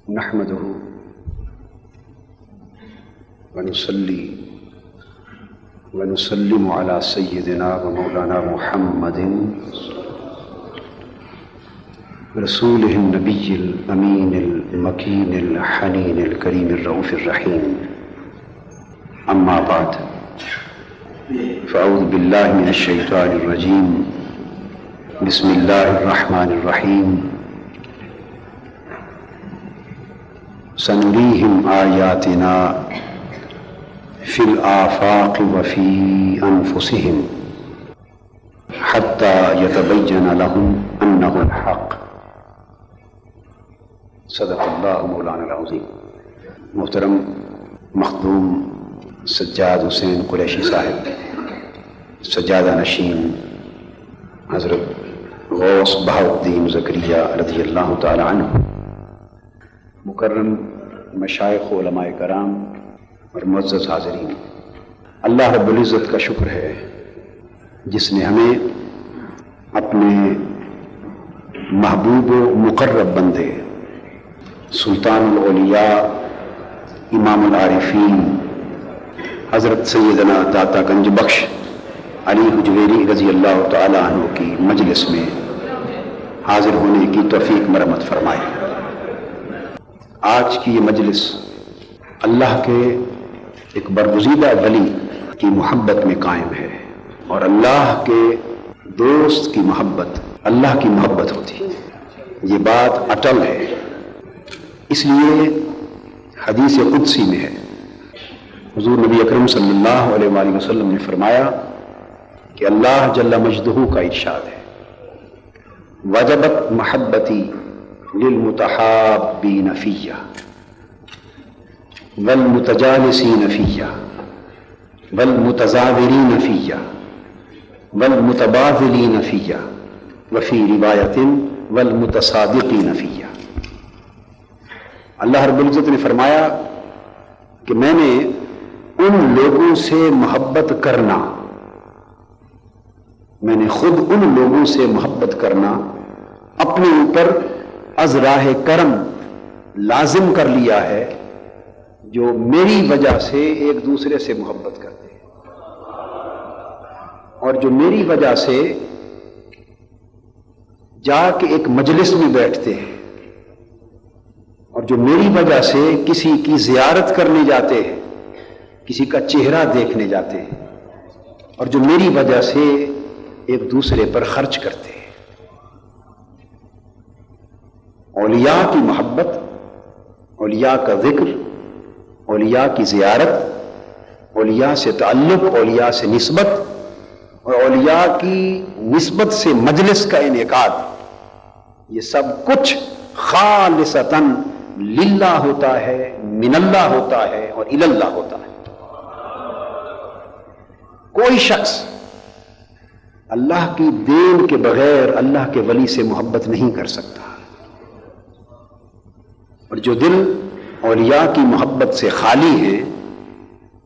نحمده ونصلي ونسلم على سيدنا ومولانا محمد رسوله النبي الأمين المكين الحنين الكريم الرؤوف الرحيم. أما بعد، فأعوذ بالله من الشيطان الرجيم. بسم الله الرحمن الرحيم. سنريهم آياتنا في الآفاق وفي أنفسهم حتى يتبين لهم أنه الحق. صدق اللہ مولانا العظیم. محترم مخدوم سجاد حسین قریشی صاحب، سجادہ نشین حضرت غوث بہاؤالدین زکریا رضی اللہ تعالی عنہ، مکرم مشائخ و علماء کرام اور معزز حاضرین، اللہ رب العزت کا شکر ہے جس نے ہمیں اپنے محبوب و مقرب بندے سلطان الاولیاء امام العارفین حضرت سیدنا داتا گنج بخش علی حجویری رضی اللہ تعالی عنہ کی مجلس میں حاضر ہونے کی توفیق مرحمت فرمائے. آج کی یہ مجلس اللہ کے ایک برگزیدہ ولی کی محبت میں قائم ہے، اور اللہ کے دوست کی محبت اللہ کی محبت ہوتی ہے. یہ بات اٹل ہے. اس لیے حدیث قدسی میں ہے، حضور نبی اکرم صلی اللہ علیہ وآلہ وسلم نے فرمایا کہ اللہ جل مجدہ کا ارشاد ہے، وجبت محبتی للمتحابین فیہ والمتجالسین فیہ والمتزاورین فیہ والمتبادلین فیہ وفی روایت والمتصادقین فیہ. اللہ رب العزت نے فرمایا کہ میں نے ان لوگوں سے محبت کرنا، میں نے خود ان لوگوں سے محبت کرنا اپنے اوپر از راہ کرم لازم کر لیا ہے جو میری وجہ سے ایک دوسرے سے محبت کرتے ہیں، اور جو میری وجہ سے جا کے ایک مجلس میں بیٹھتے ہیں، اور جو میری وجہ سے کسی کی زیارت کرنے جاتے ہیں، کسی کا چہرہ دیکھنے جاتے ہیں، اور جو میری وجہ سے ایک دوسرے پر خرچ کرتے ہیں. اولیاء کی محبت، اولیاء کا ذکر، اولیاء کی زیارت، اولیاء سے تعلق، اولیاء سے نسبت، اور اولیاء کی نسبت سے مجلس کا انعقاد، یہ سب کچھ خالصتاً للہ ہوتا ہے، من اللہ ہوتا ہے اور الاللہ ہوتا ہے. کوئی شخص اللہ کی دین کے بغیر اللہ کے ولی سے محبت نہیں کر سکتا. اور جو دل اولیاء کی محبت سے خالی ہیں،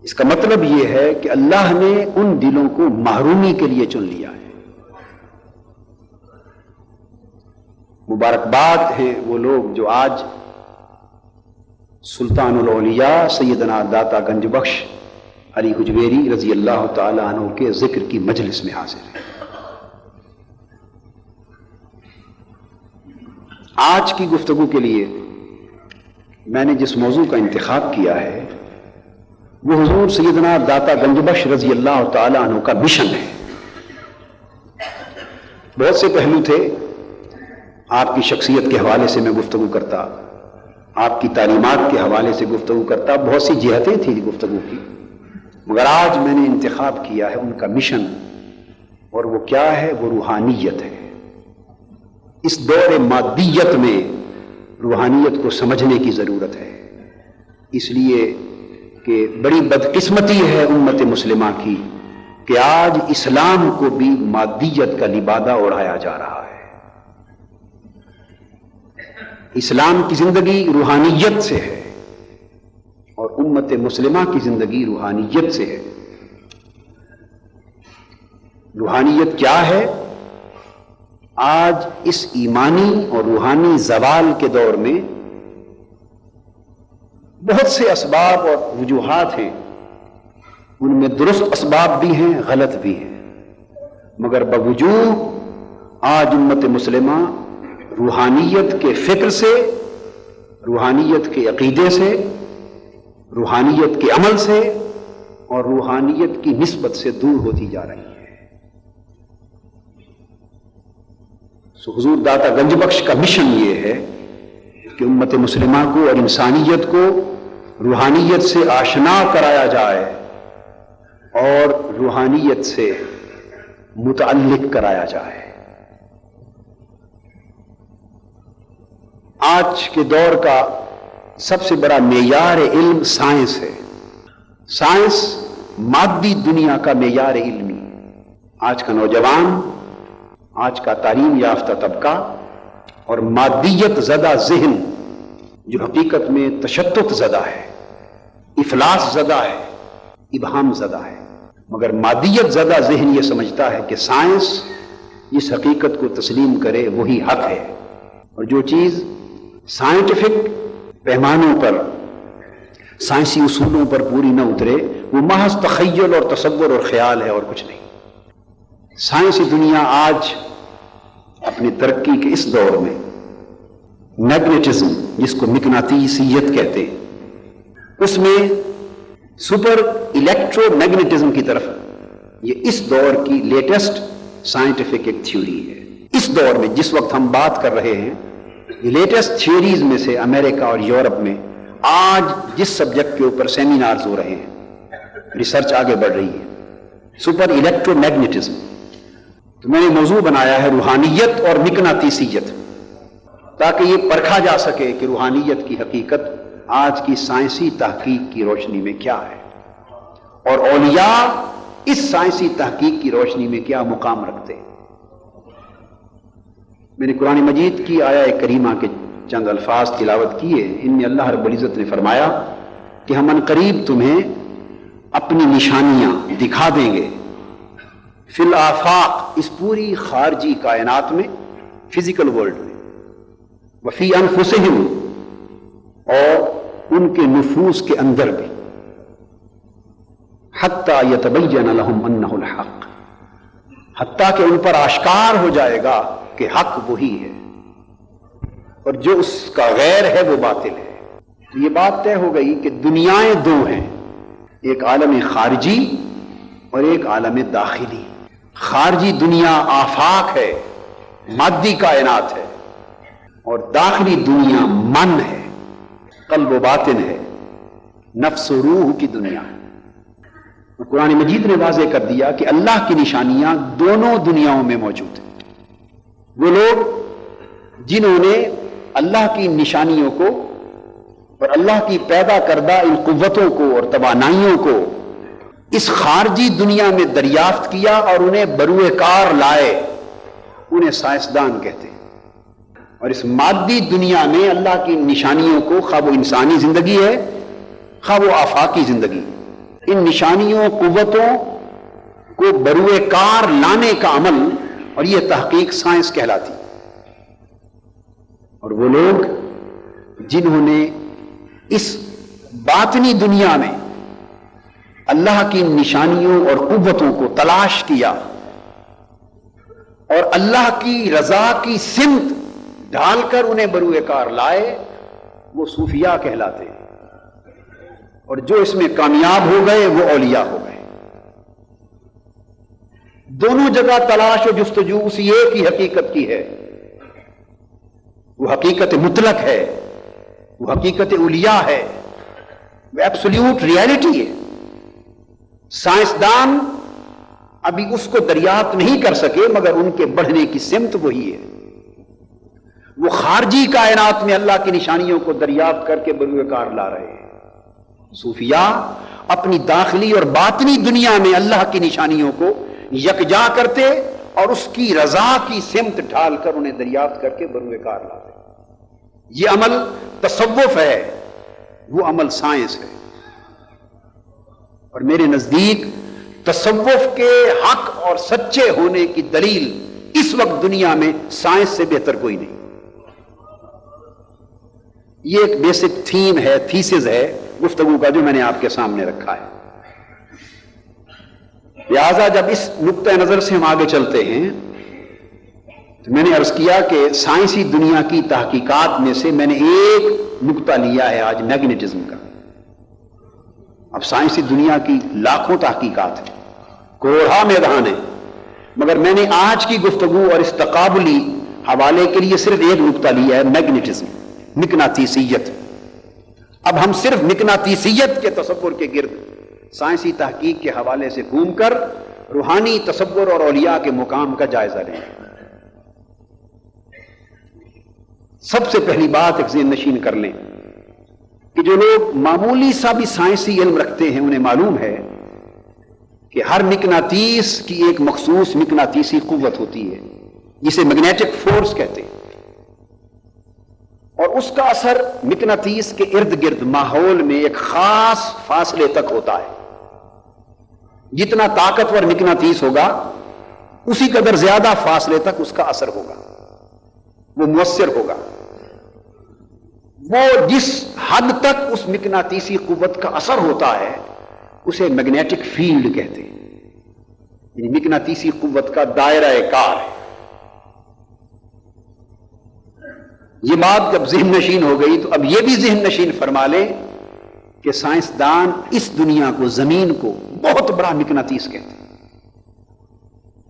اس کا مطلب یہ ہے کہ اللہ نے ان دلوں کو محرومی کے لیے چن لیا ہے. مبارکباد ہیں وہ لوگ جو آج سلطان الاولیاء سیدنا داتا گنج بخش علی حجویری رضی اللہ تعالی عنہ کے ذکر کی مجلس میں حاضر ہیں. آج کی گفتگو کے لیے میں نے جس موضوع کا انتخاب کیا ہے وہ حضور سیدنا داتا گنج بخش رضی اللہ تعالی عنہ کا مشن ہے. بہت سے پہلو تھے، آپ کی شخصیت کے حوالے سے میں گفتگو کرتا، آپ کی تعلیمات کے حوالے سے گفتگو کرتا، بہت سی جہتیں تھیں گفتگو کی، مگر آج میں نے انتخاب کیا ہے ان کا مشن، اور وہ کیا ہے؟ وہ روحانیت ہے. اس دور مادیت میں روحانیت کو سمجھنے کی ضرورت ہے، اس لیے کہ بڑی بدقسمتی ہے امت مسلمہ کی کہ آج اسلام کو بھی مادیت کا لبادہ اڑایا جا رہا ہے. اسلام کی زندگی روحانیت سے ہے اور امت مسلمہ کی زندگی روحانیت سے ہے. روحانیت کیا ہے؟ آج اس ایمانی اور روحانی زوال کے دور میں بہت سے اسباب اور وجوہات ہیں، ان میں درست اسباب بھی ہیں، غلط بھی ہیں، مگر باوجود آج امت مسلمہ روحانیت کے فکر سے، روحانیت کے عقیدے سے، روحانیت کے عمل سے اور روحانیت کی نسبت سے دور ہوتی جا رہی ہے۔ حضور داتا گنج بخش کا مشن یہ ہے کہ امت مسلمہ کو اور انسانیت کو روحانیت سے آشنا کرایا جائے اور روحانیت سے متعلق کرایا جائے۔ آج کے دور کا سب سے بڑا معیار علم سائنس ہے۔ سائنس مادی دنیا کا معیار علمی ہے۔ آج کا نوجوان، آج کا تعلیم یافتہ طبقہ اور مادیت زدہ ذہن جو حقیقت میں تشتت زدہ ہے، افلاس زدہ ہے، ابہام زدہ ہے، مگر مادیت زدہ ذہن یہ سمجھتا ہے کہ سائنس جس حقیقت کو تسلیم کرے وہی حق ہے، اور جو چیز سائنٹیفک پیمانوں پر، سائنسی اصولوں پر پوری نہ اترے وہ محض تخیل اور تصور اور خیال ہے اور کچھ نہیں۔ سائنسی دنیا آج اپنی ترقی کے اس دور میں میگنیٹزم، جس کو مقناطیسیت کہتے ہیں، اس میں سپر الیکٹرو میگنیٹزم کی طرف، یہ اس دور کی لیٹسٹ سائنٹیفک ایک تھیوری ہے۔ اس دور میں جس وقت ہم بات کر رہے ہیں، یہ لیٹسٹ تھیوریز میں سے امریکہ اور یورپ میں آج جس سبجیکٹ کے اوپر سیمینارز ہو رہے ہیں، ریسرچ آگے بڑھ رہی ہے، سپر الیکٹرو میگنیٹزم۔ تو میں نے موضوع بنایا ہے روحانیت اور مقناطیسیت، تاکہ یہ پرکھا جا سکے کہ روحانیت کی حقیقت آج کی سائنسی تحقیق کی روشنی میں کیا ہے، اور اولیاء اس سائنسی تحقیق کی روشنی میں کیا مقام رکھتے ہیں۔ میں نے قرآن مجید کی آیہ کریمہ کے چند الفاظ تلاوت کیے، ان میں اللہ رب العزت نے فرمایا کہ ہم عنقریب تمہیں اپنی نشانیاں دکھا دیں گے، فی الآفاق، اس پوری خارجی کائنات میں، فزیکل ورلڈ میں، وفی انفسہم، اور ان کے نفوس کے اندر بھی، حتی یتبین لہم انہ الحق، حتیٰ کہ ان پر آشکار ہو جائے گا کہ حق وہی ہے اور جو اس کا غیر ہے وہ باطل ہے۔ یہ بات طے ہو گئی کہ دنیایں دو ہیں، ایک عالم خارجی اور ایک عالم داخلی۔ خارجی دنیا آفاق ہے، مادی کائنات ہے، اور داخلی دنیا من ہے، قلب و باطن ہے، نفس و روح کی دنیا ہے۔ قرآن مجید نے واضح کر دیا کہ اللہ کی نشانیاں دونوں دنیاؤں میں موجود ہیں۔ وہ لوگ جنہوں نے اللہ کی نشانیوں کو اور اللہ کی پیدا کردہ ان قوتوں کو اور توانائیوں کو اس خارجی دنیا میں دریافت کیا اور انہیں بروئے کار لائے، انہیں سائنسدان کہتے ہیں۔ اور اس مادی دنیا میں اللہ کی نشانیوں کو، خواہ وہ انسانی زندگی ہے خواہ وہ آفاقی زندگی، ان نشانیوں، قوتوں کو بروئے کار لانے کا عمل اور یہ تحقیق سائنس کہلاتی۔ اور وہ لوگ جنہوں نے اس باطنی دنیا میں اللہ کی نشانیوں اور قوتوں کو تلاش کیا اور اللہ کی رضا کی سمت ڈھال کر انہیں بروئے کار لائے، وہ صوفیاء کہلاتے ہیں، اور جو اس میں کامیاب ہو گئے وہ اولیاء ہو گئے۔ دونوں جگہ تلاش و جستجو اسی ایک ہی حقیقت کی ہے، وہ حقیقت مطلق ہے، وہ حقیقت اولیاء ہے، وہ ایبسولیوٹ ریالٹی ہے۔ سائنسدان ابھی اس کو دریافت نہیں کر سکے، مگر ان کے بڑھنے کی سمت وہی ہے۔ وہ خارجی کائنات میں اللہ کی نشانیوں کو دریافت کر کے بروئے کار لا رہے ہیں۔ صوفیاء اپنی داخلی اور باطنی دنیا میں اللہ کی نشانیوں کو یکجا کرتے اور اس کی رضا کی سمت ڈھال کر انہیں دریافت کر کے بروئے کار لاتے۔ یہ عمل تصوف ہے، وہ عمل سائنس ہے، اور میرے نزدیک تصوف کے حق اور سچے ہونے کی دلیل اس وقت دنیا میں سائنس سے بہتر کوئی نہیں۔ یہ ایک بیسک تھیم ہے، تھیسز ہے گفتگو کا جو میں نے آپ کے سامنے رکھا ہے۔ لہذا جب اس نقطہ نظر سے ہم آگے چلتے ہیں تو میں نے عرض کیا کہ سائنسی دنیا کی تحقیقات میں سے میں نے ایک نقطہ لیا ہے آج میگنیٹزم کا۔ اب سائنسی دنیا کی لاکھوں تحقیقات ہیں، کروڑا میدان ہیں، مگر میں نے آج کی گفتگو اور اس تقابلی حوالے کے لیے صرف ایک نقطہ لیا ہے، میگنیٹزم، مقناطیسیت۔ اب ہم صرف مقناطیسیت کے تصور کے گرد سائنسی تحقیق کے حوالے سے گھوم کر روحانی تصور اور اولیاء کے مقام کا جائزہ لیں گے۔ سب سے پہلی بات ایک ذہن نشین کر لیں کہ جو لوگ معمولی سا بھی سائنسی علم رکھتے ہیں انہیں معلوم ہے کہ ہر مقناطیس کی ایک مخصوص مقناطیسی قوت ہوتی ہے جسے میگنیٹک فورس کہتے ہیں، اور اس کا اثر مقناطیس کے ارد گرد ماحول میں ایک خاص فاصلے تک ہوتا ہے۔ جتنا طاقتور مقناطیس ہوگا اسی قدر زیادہ فاصلے تک اس کا اثر ہوگا، وہ مؤثر ہوگا۔ وہ جس حد تک اس مقناطیسی قوت کا اثر ہوتا ہے اسے میگنیٹک فیلڈ کہتے ہیں، یعنی مقناطیسی قوت کا دائرہ کار ہے۔ یہ بات جب ذہن نشین ہو گئی تو اب یہ بھی ذہن نشین فرما لیں کہ سائنسدان اس دنیا کو، زمین کو بہت بڑا مقناطیس کہتے ہیں۔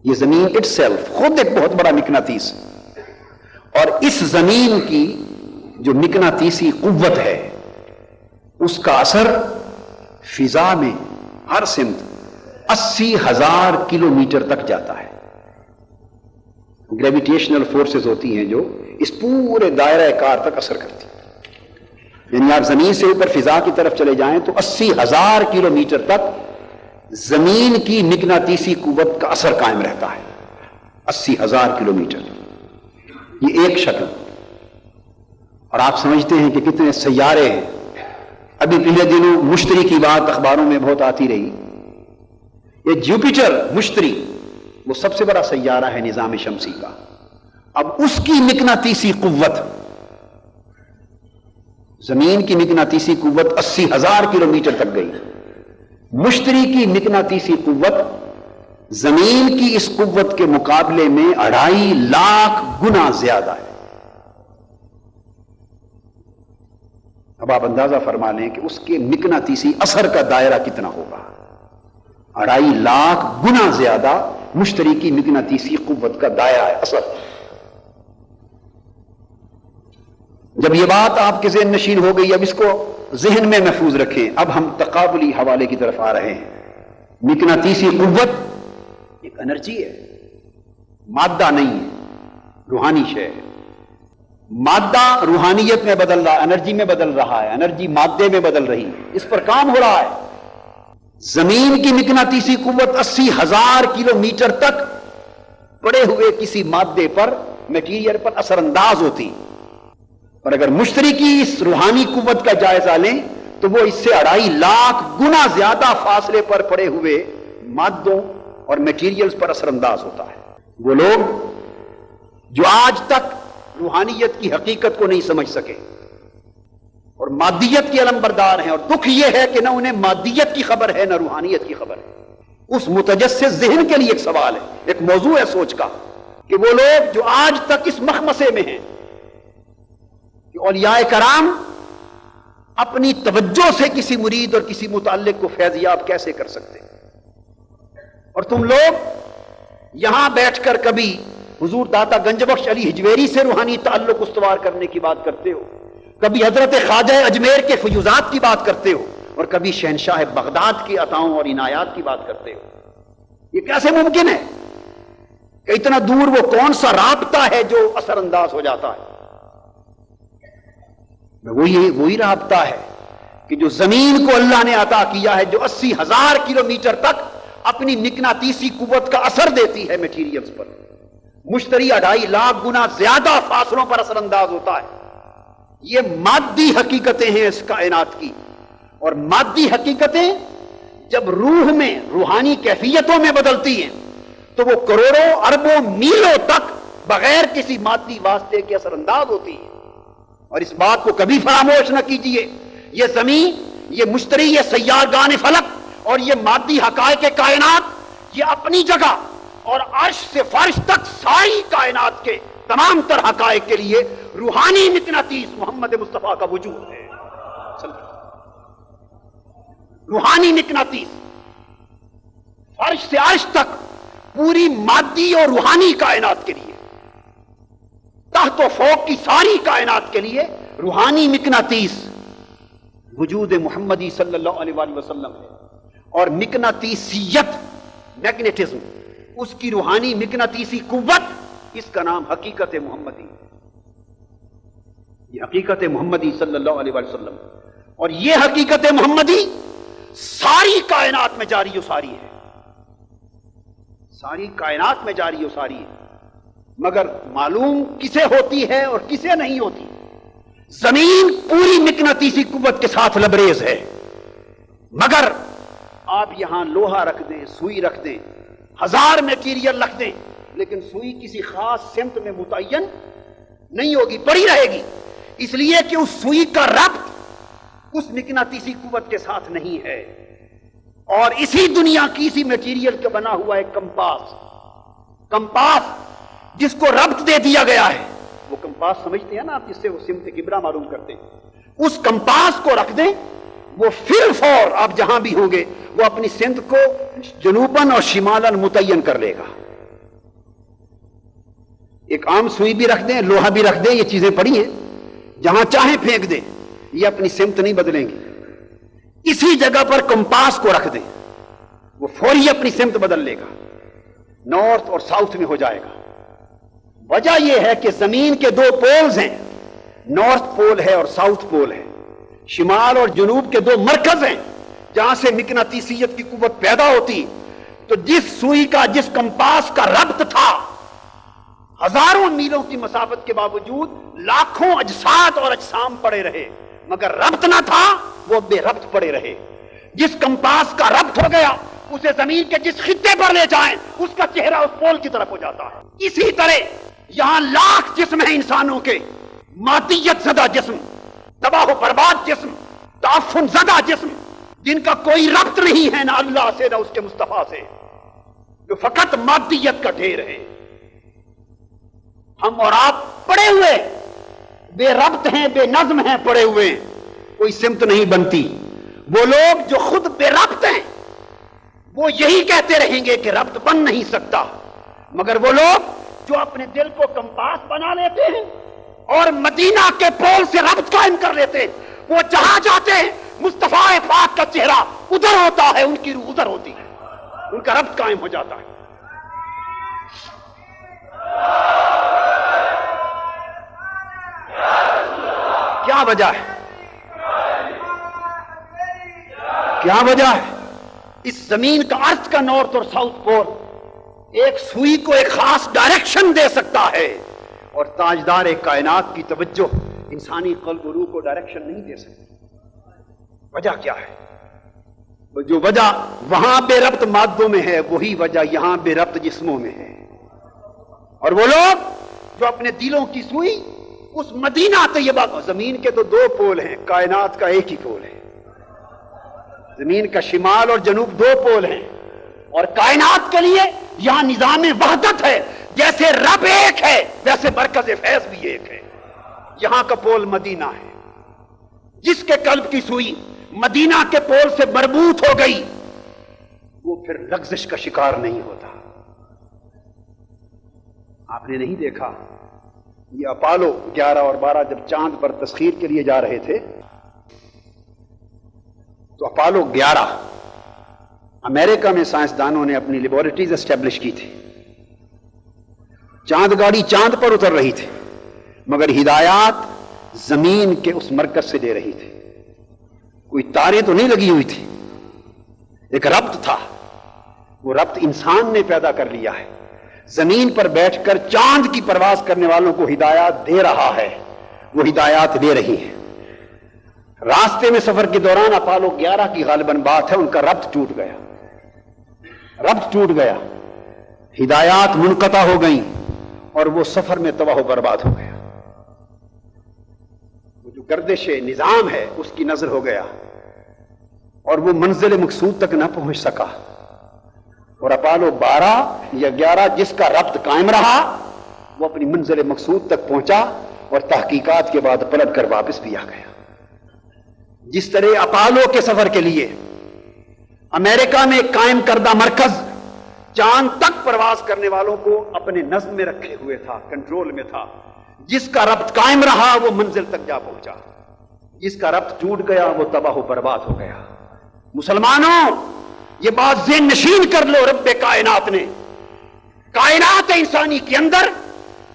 یہ زمین اٹ سیلف خود ایک بہت بڑا مقناطیس ہے، اور اس زمین کی جو مقناطیسی قوت ہے اس کا اثر فضا میں ہر سمت 80,000 کلومیٹر تک جاتا ہے۔ گریویٹیشنل فورسز ہوتی ہیں جو اس پورے دائرہ کار تک اثر کرتی ہیں، یعنی آپ زمین سے اوپر فضا کی طرف چلے جائیں تو 80,000 کلومیٹر تک زمین کی مقناطیسی قوت کا اثر قائم رہتا ہے۔ 80,000 کلومیٹر، یہ ایک شکل۔ اور آپ سمجھتے ہیں کہ کتنے سیارے ہیں۔ ابھی پچھلے دنوں مشتری کی بات اخباروں میں بہت آتی رہی۔ یہ جوپیٹر، مشتری، وہ سب سے بڑا سیارہ ہے نظام شمسی کا۔ اب اس کی مقناطیسی قوت، زمین کی مقناطیسی قوت 80,000 کلومیٹر تک گئی، مشتری کی مقناطیسی قوت زمین کی اس قوت کے مقابلے میں 2.5 لاکھ گنا زیادہ ہے۔ اب آپ اندازہ فرما لیں کہ اس کے مقناطیسی اثر کا دائرہ کتنا ہوگا۔ 2.5 لاکھ گنا زیادہ مشتری کی مقناطیسی قوت کا دائرہ ہے، اثر۔ جب یہ بات آپ کے ذہن نشین ہو گئی، اب اس کو ذہن میں محفوظ رکھیں۔ اب ہم تقابلی حوالے کی طرف آ رہے ہیں۔ مقناطیسی قوت ایک انرجی ہے، مادہ نہیں ہے، روحانی شے ہے۔ مادہ روحانیت میں بدل رہا ہے، انرجی میں بدل رہا ہے، انرجی مادے میں بدل رہی ہے، اس پر کام ہو رہا ہے۔ زمین کی مقناطیسی قوت 80,000 کلومیٹر تک پڑے ہوئے کسی مادے پر، میٹیریل پر اثر انداز ہوتی، اور اگر مشتری کی اس روحانی قوت کا جائزہ لیں تو وہ اس سے 2.5 لاکھ گنا زیادہ فاصلے پر پڑے ہوئے مادوں اور میٹیریلز پر اثر انداز ہوتا ہے۔ وہ لوگ جو آج تک روحانیت کی حقیقت کو نہیں سمجھ سکے اور مادیت کے علم بردار ہیں، اور دکھ یہ ہے کہ نہ انہیں مادیت کی خبر ہے نہ روحانیت کی خبر ہے، اس متجسس ذہن کے لیے ایک سوال ہے، ایک موضوع ہے سوچ کا، کہ وہ لوگ جو آج تک اس مخمصے میں ہیں کہ اولیاء کرام اپنی توجہ سے کسی مرید اور کسی متعلق کو فیضیاب کیسے کر سکتے، اور تم لوگ یہاں بیٹھ کر کبھی حضور داتا گنج بخش علی حجویری سے روحانی تعلق استوار کرنے کی بات کرتے ہو، کبھی حضرت خواجہ اجمیر کے فیوزات کی بات کرتے ہو، اور کبھی شہنشاہ بغداد کی عطاؤں اور عنایات کی بات کرتے ہو۔ یہ کیسے ممکن ہے کہ اتنا دور وہ کون سا رابطہ ہے جو اثر انداز ہو جاتا ہے؟ وہی رابطہ ہے کہ جو زمین کو اللہ نے عطا کیا ہے، جو 80,000 کلومیٹر تک اپنی مقناطیسی قوت کا اثر دیتی ہے میٹیریلز پر۔ مشتری 2.5 لاکھ گنا زیادہ فاصلوں پر اثر انداز ہوتا ہے۔ یہ مادی حقیقتیں ہیں اس کائنات کی، اور مادی حقیقتیں جب روح میں، روحانی کیفیتوں میں بدلتی ہیں تو وہ کروڑوں اربوں میلوں تک بغیر کسی مادی واسطے کے اثر انداز ہوتی ہے۔ اور اس بات کو کبھی فراموش نہ کیجیے، یہ زمین، یہ مشتری، یہ سیارگان فلک اور یہ مادی حقائق کائنات، یہ اپنی جگہ اور عرش سے فرش تک ساری کائنات کے تمام تر حقائق کے لیے روحانی مقناطیس محمد مصطفیٰ کا وجود ہے۔ روحانی مقناطیس فرش سے عرش تک پوری مادی اور روحانی کائنات کے لیے، تحت و فوق کی ساری کائنات کے لیے روحانی مقناطیس وجود محمدی صلی اللہ علیہ وآلہ وسلم ہے۔ اور مقناطیسیت، میگنیٹزم، اس کی روحانی مقناطیسی قوت، اس کا نام حقیقت محمدی، یہ حقیقت محمدی صلی اللہ علیہ وآلہ وسلم، اور یہ حقیقت محمدی ساری کائنات میں جاری و ساری ہے، ساری کائنات میں جاری و ساری ہے، مگر معلوم کسے ہوتی ہے اور کسے نہیں ہوتی۔ زمین پوری مقناطیسی قوت کے ساتھ لبریز ہے، مگر آپ یہاں لوہا رکھ دیں، سوئی رکھ دیں، ہزار میٹیریل رکھ دیں، لیکن سوئی کسی خاص سمت میں متعین نہیں ہوگی، پڑی رہے گی، اس لیے کہ اس سوئی کا ربط اس مقناطیسی قوت کے ساتھ نہیں ہے۔ اور اسی دنیا کی اسی میٹیریل کا بنا ہوا ایک کمپاس جس کو ربط دے دیا گیا ہے، وہ کمپاس سمجھتے ہیں نا آپ، جس سے وہ سمت کبرا معلوم کرتے ہیں، اس کمپاس کو رکھ دیں، وہ فر فور آپ جہاں بھی ہوں گے وہ اپنی سمت کو جنوباً اور شمالاً متعین کر لے گا۔ ایک عام سوئی بھی رکھ دیں، لوہا بھی رکھ دیں، یہ چیزیں پڑی ہیں، جہاں چاہیں پھینک دیں، یہ اپنی سمت نہیں بدلیں گی۔ اسی جگہ پر کمپاس کو رکھ دیں، وہ فوری اپنی سمت بدل لے گا، نارتھ اور ساؤتھ میں ہو جائے گا۔ وجہ یہ ہے کہ زمین کے دو پولز ہیں، نارتھ پول ہے اور ساؤتھ پول ہے، شمال اور جنوب کے دو مرکز ہیں جہاں سے مقناطیسیت کی قوت پیدا ہوتی۔ تو جس سوئی کا، جس کمپاس کا ربط تھا، ہزاروں میلوں کی مسافت کے باوجود لاکھوں اجساد اور اجسام پڑے رہے، مگر ربط نہ تھا، وہ بے ربط پڑے رہے۔ جس کمپاس کا ربط ہو گیا، اسے زمین کے جس خطے پر لے جائیں اس کا چہرہ اس پول کی طرف ہو جاتا ہے۔ اسی طرح یہاں لاکھ جسم ہیں انسانوں کے، مادیت زدہ جسم، تباہ و برباد جسم، تعفن زدہ جسم، جن کا کوئی ربط نہیں ہے نہ اللہ سے نہ اس کے مصطفیٰ سے، جو فقط مادیت کا ڈھیر ہے۔ ہم اور آپ پڑے ہوئے بے ربط ہیں، بے نظم ہیں، پڑے ہوئے ہیں، کوئی سمت نہیں بنتی۔ وہ لوگ جو خود بے ربط ہیں وہ یہی کہتے رہیں گے کہ ربط بن نہیں سکتا، مگر وہ لوگ جو اپنے دل کو کمپاس بنا لیتے ہیں اور مدینہ کے پول سے ربط قائم کر لیتے ہیں، وہ جہاں جاتے ہیں مصطفیٰ پاک کا چہرہ ادھر ہوتا ہے، ان کی روح ادھر ہوتی ہے، ان کا ربط قائم ہو جاتا ہے۔ کیا وجہ ہے؟ کیا وجہ ہے؟ اس زمین کا ارتھ کا نارتھ اور ساؤتھ پول ایک سوئی کو ایک خاص ڈائریکشن دے سکتا ہے، اور تاجدار کائنات کی توجہ انسانی قلب و روح کو ڈائریکشن نہیں دے سکتی۔ وجہ کیا ہے؟ جو وجہ وہاں بے ربط مادوں میں ہے، وہی وجہ یہاں بے ربط جسموں میں ہے۔ اور وہ لوگ جو اپنے دلوں کی سوئی اس مدینہ طیبہ کو، زمین کے تو دو پول ہیں، کائنات کا ایک ہی پول ہے، زمین کا شمال اور جنوب دو پول ہیں، اور کائنات کے لیے یہاں نظام وحدت ہے، جیسے رب ایک ہے ویسے مرکز فیض بھی ایک ہے۔ یہاں کا پول مدینہ ہے، جس کے قلب کی سوئی مدینہ کے پول سے مربوط ہو گئی وہ پھر لغزش کا شکار نہیں ہوتا۔ آپ نے نہیں دیکھا یہ اپالو 11 اور 12 جب چاند پر تسخیر کے لیے جا رہے تھے تو اپالو 11 امریکہ میں سائنسدانوں نے اپنی لیبارٹریز اسٹیبلش کی تھی، چاند گاڑی چاند پر اتر رہی تھی، مگر ہدایات زمین کے اس مرکز سے دے رہی تھی، کوئی تاریں تو نہیں لگی ہوئی تھی، ایک ربط تھا، وہ ربط انسان نے پیدا کر لیا ہے، زمین پر بیٹھ کر چاند کی پرواز کرنے والوں کو ہدایات دے رہا ہے، وہ ہدایات دے رہی ہیں۔ راستے میں سفر کے دوران اپالو 11 کی غالباً بات ہے، ان کا ربط ٹوٹ گیا، ربط ٹوٹ گیا، ہدایات منقطع ہو گئیں اور وہ سفر میں تباہ و برباد ہو گیا۔ گردش نظام ہے اس کی نظر ہو گیا اور وہ منزل مقصود تک نہ پہنچ سکا، اور اپولو 12 یا 11 جس کا ربط قائم رہا وہ اپنی منزل مقصود تک پہنچا اور تحقیقات کے بعد پلٹ کر واپس بھی آ گیا۔ جس طرح اپولو کے سفر کے لیے امریکہ میں قائم کردہ مرکز چاند تک پرواز کرنے والوں کو اپنے نظم میں رکھے ہوئے تھا، کنٹرول میں تھا، جس کا ربط قائم رہا وہ منزل تک جا پہنچا، جس کا ربط ٹوٹ گیا وہ تباہ و برباد ہو گیا۔ مسلمانوں یہ بات ذہن نشین کر لو، رب کائنات نے کائنات انسانی کے اندر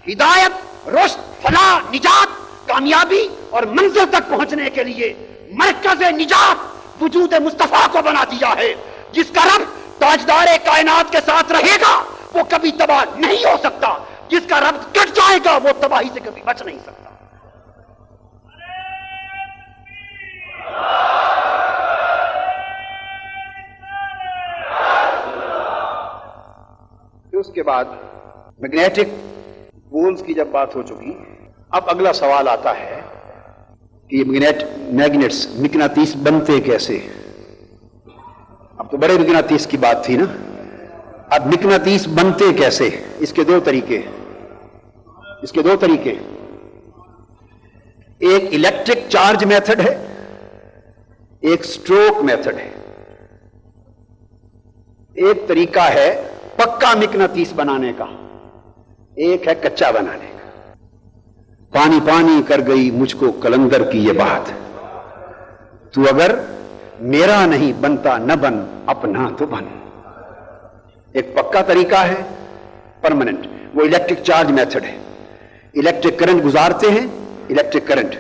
ہدایت، رشد، فلاح، نجات، کامیابی اور منزل تک پہنچنے کے لیے مرکز نجات وجود مصطفیٰ کو بنا دیا ہے، جس کا رب تاجدار کائنات کے ساتھ رہے گا وہ کبھی تباہ نہیں ہو سکتا، جس کا رب کٹ جائے گا وہ تباہی سے کبھی بچ نہیں سکتا۔ اس کے بعد میگنیٹک پولز کی جب بات ہو چکی، اب اگلا سوال آتا ہے کہ یہ میگنیٹس مقناطیس بنتے کیسے؟ اب تو بڑے مقناطیس کی بات تھی نا، اب مقناطیس بنتے کیسے؟ اس کے دو طریقے، ایک الیکٹرک چارج میتھڈ ہے، ایک سٹروک میتھڈ ہے۔ ایک طریقہ ہے پکا مقناطیس بنانے کا، ایک ہے کچا بنانے کا۔ پانی پانی کر گئی مجھ کو کلندر کی یہ بات، تو اگر میرا نہیں بنتا نہ بن، اپنا تو بن۔ ایک پکا طریقہ ہے پرماننٹ، وہ الیکٹرک چارج میتھڈ ہے۔ الیکٹرک کرنٹ گزارتے ہیں، الیکٹرک کرنٹ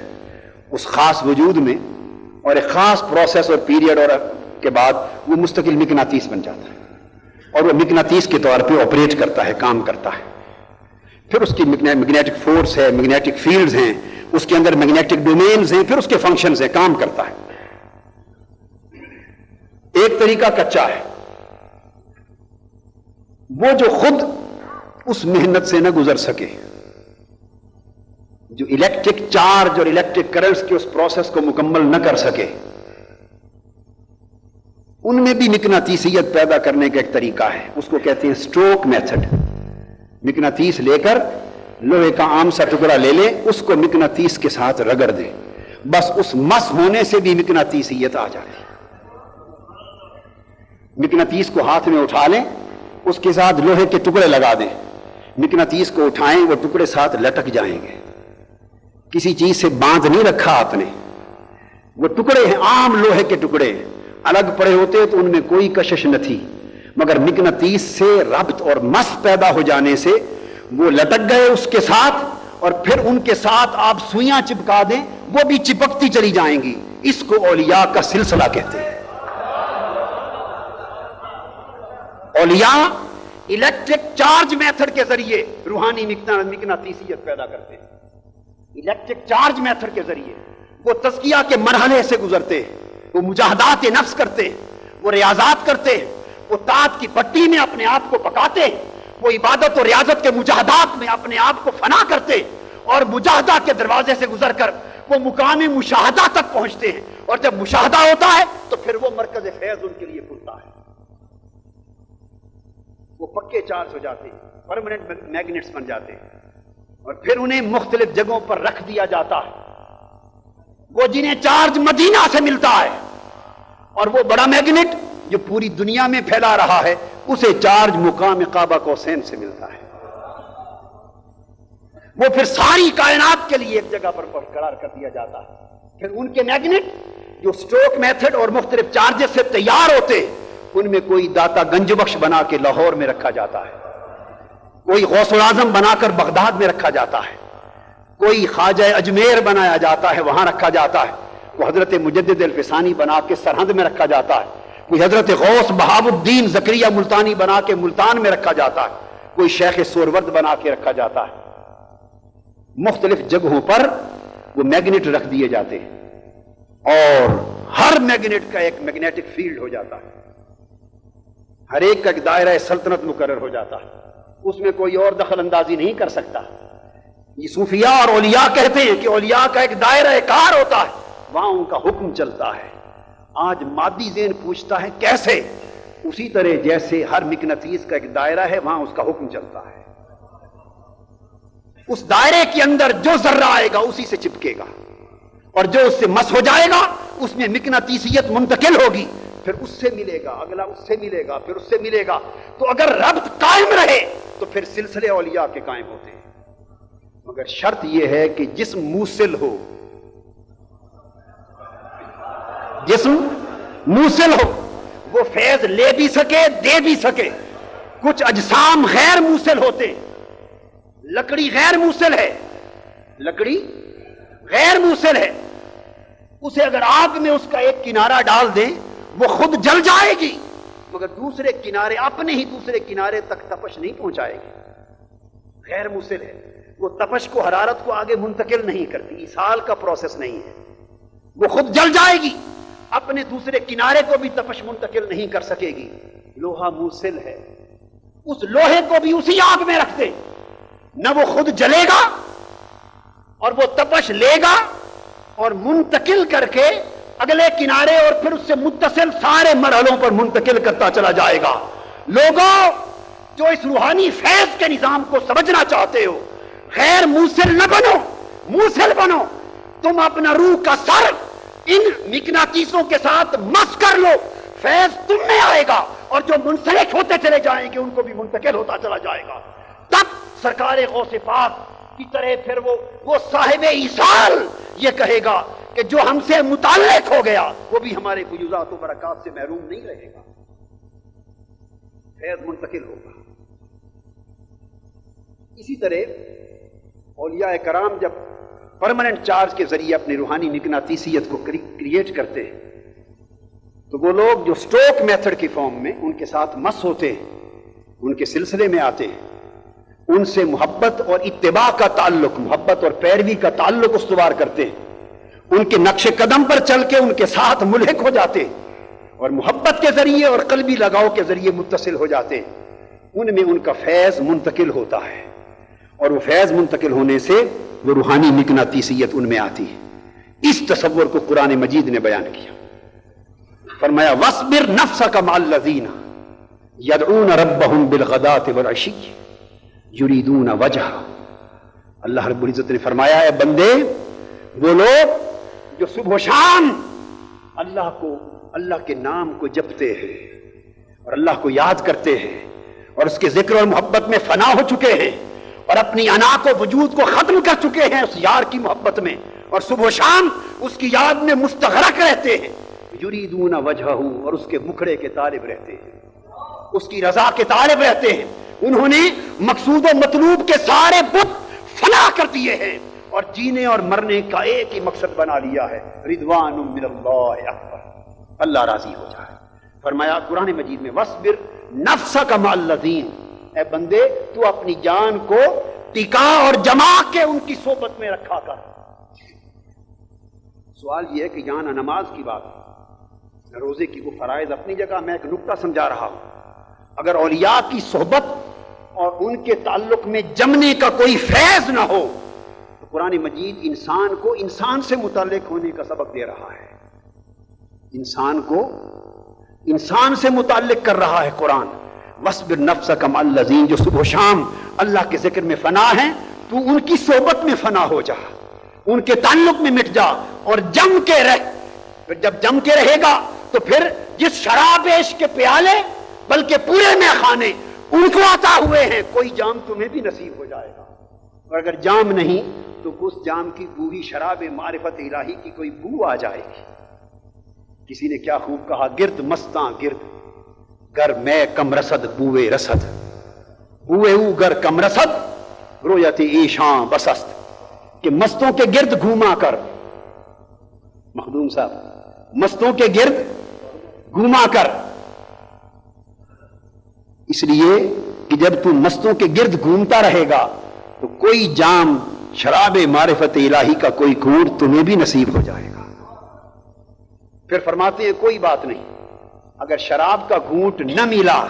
اس خاص وجود میں اور ایک خاص پروسیس اور پیریڈ اور کے بعد وہ مستقل مقناطیس بن جاتا ہے اور وہ مقناطیس کے طور پہ آپریٹ کرتا ہے، کام کرتا ہے۔ پھر اس کی میگنیٹک فورس ہے، میگنیٹک فیلڈز ہیں، اس کے اندر میگنیٹک ڈومینز ہیں، پھر اس کے فنکشنز ہیں، کام کرتا ہے۔ ایک طریقہ کچا ہے، وہ جو خود اس محنت سے نہ گزر سکے، جو الیکٹرک چارج اور الیکٹرک کرنٹس کے اس پروسیس کو مکمل نہ کر سکے، ان میں بھی مقناطیسیت پیدا کرنے کا ایک طریقہ ہے، اس کو کہتے ہیں سٹروک میتھڈ۔ مقناطیس لے کر لوہے کا عام سا ٹکڑا لے لے، اس کو مقناطیس کے ساتھ رگڑ دے، بس اس مس ہونے سے بھی مقناطیسیت آ جاتی ہے۔ مقناطیس کو ہاتھ میں اٹھا لیں، اس کے ساتھ لوہے کے ٹکڑے لگا دیں، مقناطیس کو اٹھائیں، وہ ٹکڑے ساتھ لٹک جائیں گے۔ کسی چیز سے باندھ نہیں رکھا آپ نے، وہ ٹکڑے ہیں، عام لوہے کے ٹکڑے الگ پڑے ہوتے تو ان میں کوئی کشش نہ تھی، مگر مقناطیس سے ربط اور مس پیدا ہو جانے سے وہ لٹک گئے اس کے ساتھ، اور پھر ان کے ساتھ آپ سوئیاں چپکا دیں، وہ بھی چپکتی چلی جائیں گی۔ اس کو اولیاء کا سلسلہ کہتے ہیں۔ اولیاء الیکٹرک چارج میتھڈ کے ذریعے روحانی مقناطیسیت پیدا کرتے ہیں۔ الیکٹرک چارج میتھڈ کے ذریعے وہ تزکیہ کے مرحلے سے گزرتے ہیں، وہ مجاہدات نفس کرتے ہیں، وہ ریاضات کرتے ہیں، وہ طاعت کی پٹی میں اپنے آپ کو پکاتے ہیں، وہ عبادت اور ریاضت کے مجاہدات میں اپنے آپ کو فنا کرتے ہیں، اور مجاہدہ کے دروازے سے گزر کر وہ مقام مشاہدہ تک پہنچتے ہیں، اور جب مشاہدہ ہوتا ہے تو پھر وہ مرکز فیض ان کے لیے کھلتا ہے، وہ پکے چارج ہو جاتے ہیں، پرماننٹ میگنیٹس بن جاتے ہیں، اور پھر انہیں مختلف جگہوں پر رکھ دیا جاتا ہے۔ وہ جنہیں چارج مدینہ سے ملتا ہے، اور وہ بڑا میگنیٹ جو پوری دنیا میں پھیلا رہا ہے، اسے چارج مقام قابہ قوسین سے ملتا ہے۔ وہ پھر ساری کائنات کے لیے ایک جگہ پر برقرار کر دیا جاتا ہے۔ پھر ان کے میگنیٹ جو سٹروک میتھڈ اور مختلف چارجز سے تیار ہوتے ہیں، ان میں کوئی داتا گنج بخش بنا کے لاہور میں رکھا جاتا ہے، کوئی غوث العظم بنا کر بغداد میں رکھا جاتا ہے، کوئی خواجہ اجمیر بنایا جاتا ہے، وہاں رکھا جاتا ہے، کوئی حضرت مجدد الفسانی بنا کے سرہند میں رکھا جاتا ہے، کوئی حضرت غوث بہاب الدین زکریہ ملتانی بنا کے ملتان میں رکھا جاتا ہے، کوئی شیخ سورورد بنا کے رکھا جاتا ہے۔ مختلف جگہوں پر وہ میگنیٹ رکھ دیے جاتے ہیں، اور ہر میگنیٹ کا ایک میگنیٹک فیلڈ ہو جاتا ہے، ہر ایک کا ایک دائرہ سلطنت مقرر ہو جاتا ہے، اس میں کوئی اور دخل اندازی نہیں کر سکتا۔ یہ صوفیاء اور اولیاء کہتے ہیں کہ اولیاء کا ایک دائرہ کار ہوتا ہے، وہاں ان کا حکم چلتا ہے۔ آج مادی ذہن پوچھتا ہے کیسے؟ اسی طرح جیسے ہر مقناطیس کا ایک دائرہ ہے، وہاں اس کا حکم چلتا ہے۔ اس دائرے کے اندر جو ذرہ آئے گا اسی سے چپکے گا، اور جو اس سے مس ہو جائے گا اس میں مقناطیسیت منتقل ہوگی، پھر اس سے ملے گا، اگلا اس سے ملے گا، پھر اس سے ملے گا۔ تو اگر ربط قائم رہے تو پھر سلسلے اولیاء کے قائم ہوتے ہیں، مگر شرط یہ ہے کہ جسم موصل ہو، جسم موصل ہو، وہ فیض لے بھی سکے دے بھی سکے۔ کچھ اجسام غیر موصل ہوتے ہیں، لکڑی غیر موصل ہے، لکڑی غیر موصل ہے، اسے اگر آگ میں اس کا ایک کنارہ ڈال دیں وہ خود جل جائے گی، مگر دوسرے کنارے اپنے ہی دوسرے کنارے تک تپش نہیں پہنچائے گی، غیر موصل ہے۔ وہ تپش کو، حرارت کو آگے منتقل نہیں کرتی، ایصال کا پروسیس نہیں ہے، وہ خود جل جائے گی، اپنے دوسرے کنارے کو بھی تپش منتقل نہیں کر سکے گی۔ لوہا موصل ہے، اس لوہے کو بھی اسی آگ میں رکھ دے، نہ وہ خود جلے گا اور وہ تپش لے گا اور منتقل کر کے اگلے کنارے اور پھر اس سے متصل سارے مرحلوں پر منتقل کرتا چلا جائے گا۔ لوگوں جو اس روحانی فیض کے نظام کو سمجھنا چاہتے ہو، غیر موصل نہ بنو، موصل بنو۔ تم اپنا روح کا سر ان مقناطیسوں کے ساتھ مس کر لو، فیض تم میں آئے گا، اور جو منسلک ہوتے چلے جائیں گے ان کو بھی منتقل ہوتا چلا جائے گا۔ تب سرکار غوث پاک کی طرح پھر وہ صاحب ایصال یہ کہے گا کہ جو ہم سے متعلق ہو گیا وہ بھی ہمارے فیوزات و برکات سے محروم نہیں رہے گا، فیض منتقل ہوگا۔ اسی طرح اولیاء کرام جب پرماننٹ چارج کے ذریعے اپنی روحانی مقناطیسیت کو کریٹ کرتے ہیں تو وہ لوگ جو سٹوک میتھڈ کی فارم میں ان کے ساتھ مس ہوتے ہیں، ان کے سلسلے میں آتے ہیں، ان سے محبت اور اتباع کا تعلق، محبت اور پیروی کا تعلق استوار کرتے ہیں، ان کے نقش قدم پر چل کے ان کے ساتھ ملحق ہو جاتے ہیں، اور محبت کے ذریعے اور قلبی لگاؤ کے ذریعے متصل ہو جاتے ہیں، ان میں ان کا فیض منتقل ہوتا ہے، اور وہ فیض منتقل ہونے سے وہ روحانی مقناطیسیت ان میں آتی ہے۔ اس تصور کو قرآن مجید نے بیان کیا، فرمایا وَاصْبِرْ نَفْسَكَ مَعَ الَّذِينَ يَدْعُونَ رَبَّهُمْ بِالْغَدَاةِ وَالْعَشِيِّ یریدون وجہ۔ اللہ رب العزت نے فرمایا ہے بندے، وہ لوگ جو صبح و شام اللہ کے نام کو جپتے ہیں اور اللہ کو یاد کرتے ہیں اور اس کے ذکر اور محبت میں فنا ہو چکے ہیں اور اپنی انا کو، وجود کو ختم کر چکے ہیں اس یار کی محبت میں، اور صبح و شام اس کی یاد میں مستغرق رہتے ہیں، یریدون وجہہ، اور اس کے مکھڑے کے طالب رہتے ہیں، اس کی رضا کے طالب رہتے ہیں۔ انہوں نے مقصود و مطلوب کے سارے بت فنا کر دیے ہیں اور جینے اور مرنے کا ایک ہی مقصد بنا لیا ہے، رضوان من اللہ اکبر، اللہ راضی ہو جائے۔ فرمایا قرآن مجید میں وَاصْبِرْ نَفْسَكَ مَعَ الَّذِينَ، اے بندے تو اپنی جان کو ٹکا اور جما کے ان کی صحبت میں رکھا کر۔ سوال یہ ہے کہ یہاں نماز کی بات ہے، روزے کی وہ فرائض اپنی جگہ، میں ایک نکتہ سمجھا رہا ہوں۔ اگر اولیاء کی صحبت اور ان کے تعلق میں جمنے کا کوئی فیض نہ ہو تو قرآن مجید انسان کو انسان سے متعلق ہونے کا سبق دے رہا ہے، انسان کو انسان سے متعلق کر رہا ہے قرآن۔ وَاصْبِرْ نَفْسَكَ مَعَ الَّذِينَ، جو صبح و شام اللہ کے ذکر میں فنا ہیں تو ان کی صحبت میں فنا ہو جا، ان کے تعلق میں مٹ جا اور جم کے رہ۔ پھر جب جم کے رہے گا تو پھر جس شراب عشق کے پیالے بلکہ پورے میں خانے ان کو عطا ہوئے ہیں، کوئی جام تمہیں بھی نصیب ہو جائے گا، اور اگر جام نہیں تو اس جام کی بوری شراب معرفت الہی کی کوئی بو آ جائے گی۔ کسی نے کیا خوب کہا، گرد مستاں گرد گر میں کم رسد بوئے رسد، بوئے او گر کم رسد رویت ایشاں بسست، کہ مستوں کے گرد گھوما کر، مخدوم صاحب، مستوں کے گرد گھوما کر، اس لیے کہ جب تم مستوں کے گرد گھومتا رہے گا تو کوئی جام شراب معرفت الہی کا کوئی گھونٹ تمہیں بھی نصیب ہو جائے گا۔ پھر فرماتے ہیں کوئی بات نہیں، اگر شراب کا گھونٹ نہ ملا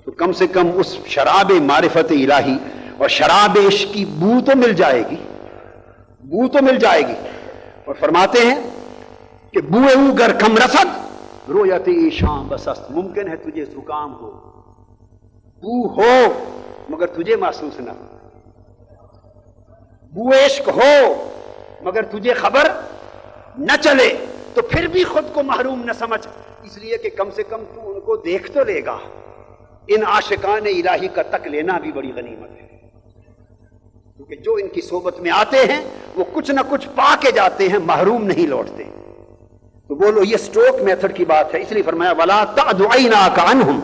تو کم سے کم اس شراب معرفت الہی، اور شراب عشق کی بو تو مل جائے گی، بو تو مل جائے گی۔ اور فرماتے ہیں کہ بوئے او گر کم رسد رویت ایشاں بسست، ممکن ہے تجھے زکام ہو، بو ہو مگر تجھے محسوس نہ ہو، بو عشق ہو مگر تجھے خبر نہ چلے، تو پھر بھی خود کو محروم نہ سمجھ، اس لیے کہ کم سے کم تو ان کو دیکھ تو لے گا۔ ان عاشقان الہی کا تک لینا بھی بڑی غنیمت ہے، کیونکہ جو ان کی صحبت میں آتے ہیں وہ کچھ نہ کچھ پا کے جاتے ہیں، محروم نہیں لوٹتے۔ تو بولو یہ سٹروک میتھڈ کی بات ہے، اس لیے فرمایا وَلَا تَعْدُ عَيْنَاكَ عَنْهُمْ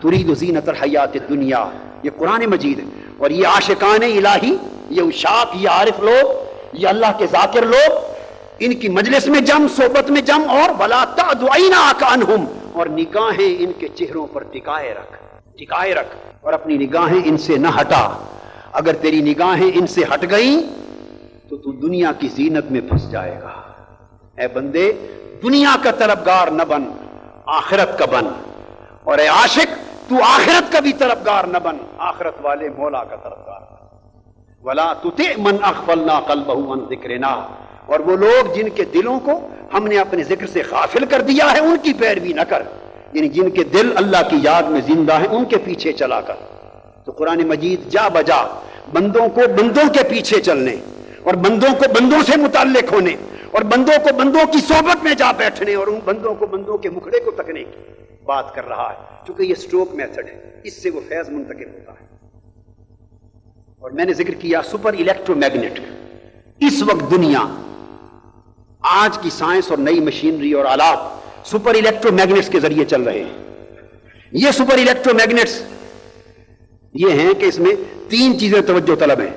تُرِيدُ زِينَةَ الْحَيَاةِ الدُّنْيَا، یہ قرآن مجید ہے۔ اور یہ عاشقان الہی، یہ اشاق، یہ عارف لوگ، یہ اللہ کے ذاکر لوگ، ان کی مجلس میں جم، صحبت میں جم، اور وَلَا تَعْدُ عَيْنَاكَ عَنْهُمْ، اور نگاہیں ان کے چہروں پر ٹکائے رکھ، ٹکائے رکھ، اور اپنی نگاہیں ان سے نہ ہٹا۔ اگر تیری نگاہیں ان سے ہٹ گئیں تو دنیا کی زینت میں پھنس جائے گا۔ اے بندے دنیا کا طلبگار نہ بن، آخرت کا بن، اور اے عاشق تو آخرت کا بھی طلبگار نہ بن، آخرت والے مولا کا طلبگار بن۔ وَلَا تُطِعْ مَنْ أَغْفَلْنَا قَلْبَهُ عَنْ ذِكْرِنَا، اور وہ لوگ جن کے دلوں کو ہم نے اپنے ذکر سے غافل کر دیا ہے ان کی پیروی نہ کر، یعنی جن کے دل اللہ کی یاد میں زندہ ہیں ان کے پیچھے چلا کر۔ تو قرآن مجید جا بجا بندوں کو بندوں کے پیچھے چلنے، اور بندوں کو بندوں سے متعلق ہونے، اور بندوں کو بندوں کی صحبت میں جا بیٹھنے، اور ان بندوں کو بندوں کے مکھڑے کو تکنے کی بات کر رہا ہے، چونکہ یہ سٹروک میتھڈ ہے، اس سے وہ فیض منتقل ہوتا ہے۔ اور میں نے ذکر کیا سپر الیکٹرو میگنیٹ، اس وقت دنیا، آج کی سائنس اور نئی مشینری اور آلات سپر الیکٹرو میگنیٹس کے ذریعے چل رہے ہیں۔ یہ سپر الیکٹرو میگنیٹس یہ ہیں کہ اس میں تین چیزیں توجہ طلب ہیں۔